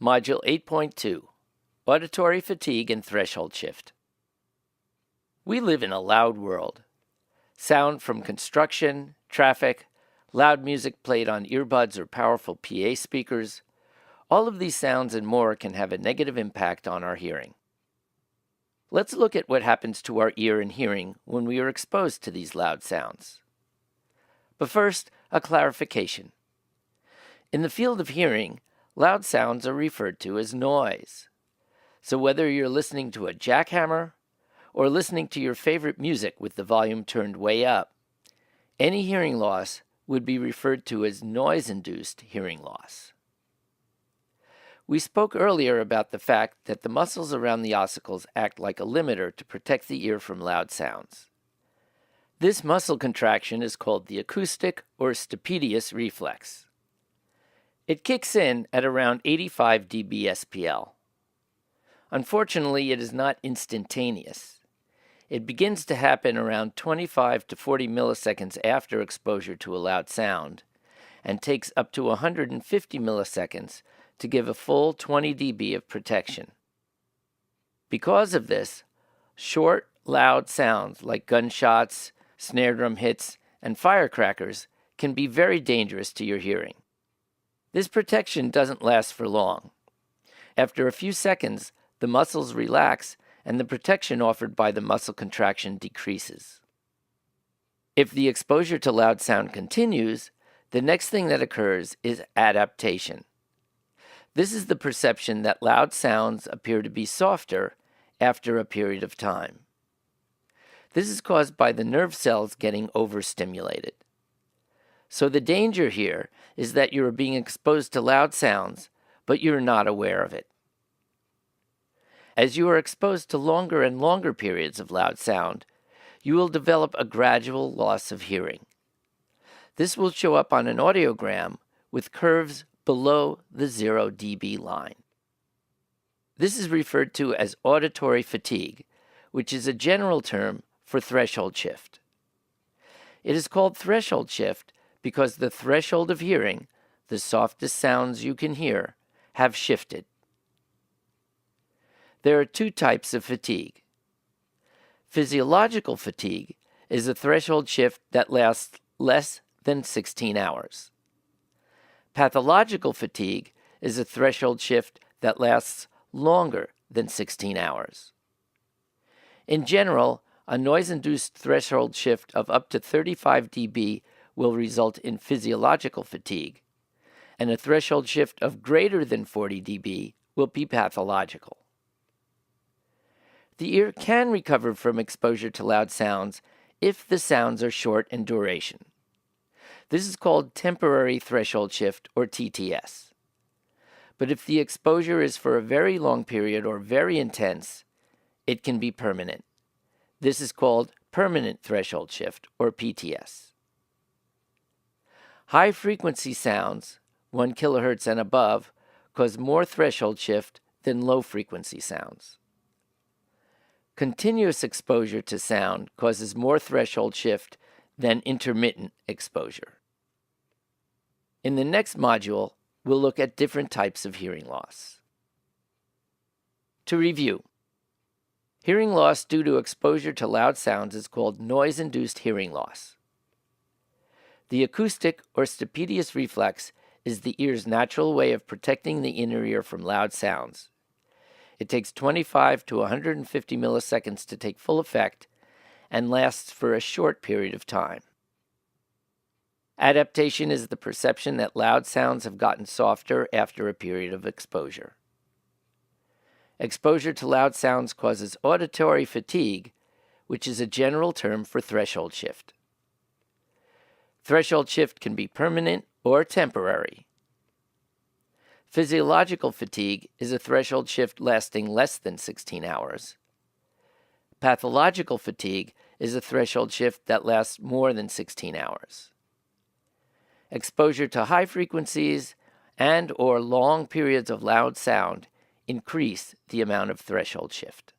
Module 8.2, Auditory Fatigue and Threshold Shift. We live in a loud world. Sound from construction, traffic, loud music played on earbuds or powerful PA speakers, all of these sounds and more can have a negative impact on our hearing. Let's look at what happens to our ear and hearing when we are exposed to these loud sounds. But first, a clarification. In the field of hearing, loud sounds are referred to as noise. So whether you're listening to a jackhammer or listening to your favorite music with the volume turned way up, any hearing loss would be referred to as noise-induced hearing loss. We spoke earlier about the fact that the muscles around the ossicles act like a limiter to protect the ear from loud sounds. This muscle contraction is called the acoustic or stapedius reflex. It kicks in at around 85 dB SPL. Unfortunately, it is not instantaneous. It begins to happen around 25 to 40 milliseconds after exposure to a loud sound and takes up to 150 milliseconds to give a full 20 dB of protection. Because of this, short, loud sounds like gunshots, snare drum hits, and firecrackers can be very dangerous to your hearing. This protection doesn't last for long. After a few seconds, the muscles relax and the protection offered by the muscle contraction decreases. If the exposure to loud sound continues, the next thing that occurs is adaptation. This is the perception that loud sounds appear to be softer after a period of time. This is caused by the nerve cells getting overstimulated. So the danger here is that you are being exposed to loud sounds, but you're not aware of it. As you are exposed to longer and longer periods of loud sound, you will develop a gradual loss of hearing. This will show up on an audiogram with curves below the 0 dB line. This is referred to as auditory fatigue, which is a general term for threshold shift. It is called threshold shift because the threshold of hearing, the softest sounds you can hear, have shifted. There are two types of fatigue. Physiological fatigue is a threshold shift that lasts less than 16 hours. Pathological fatigue is a threshold shift that lasts longer than 16 hours. In general, a noise-induced threshold shift of up to 35 dB will result in physiological fatigue, and a threshold shift of greater than 40 dB will be pathological. The ear can recover from exposure to loud sounds if the sounds are short in duration. This is called temporary threshold shift, or TTS. But if the exposure is for a very long period or very intense, it can be permanent. This is called permanent threshold shift, or PTS. High-frequency sounds, 1 kHz and above, cause more threshold shift than low-frequency sounds. Continuous exposure to sound causes more threshold shift than intermittent exposure. In the next module, we'll look at different types of hearing loss. To review, hearing loss due to exposure to loud sounds is called noise-induced hearing loss. The acoustic or stapedius reflex is the ear's natural way of protecting the inner ear from loud sounds. It takes 25 to 150 milliseconds to take full effect and lasts for a short period of time. Adaptation is the perception that loud sounds have gotten softer after a period of exposure. Exposure to loud sounds causes auditory fatigue, which is a general term for threshold shift. Threshold shift can be permanent or temporary. Physiological fatigue is a threshold shift lasting less than 16 hours. Pathological fatigue is a threshold shift that lasts more than 16 hours. Exposure to high frequencies and/or long periods of loud sound increase the amount of threshold shift.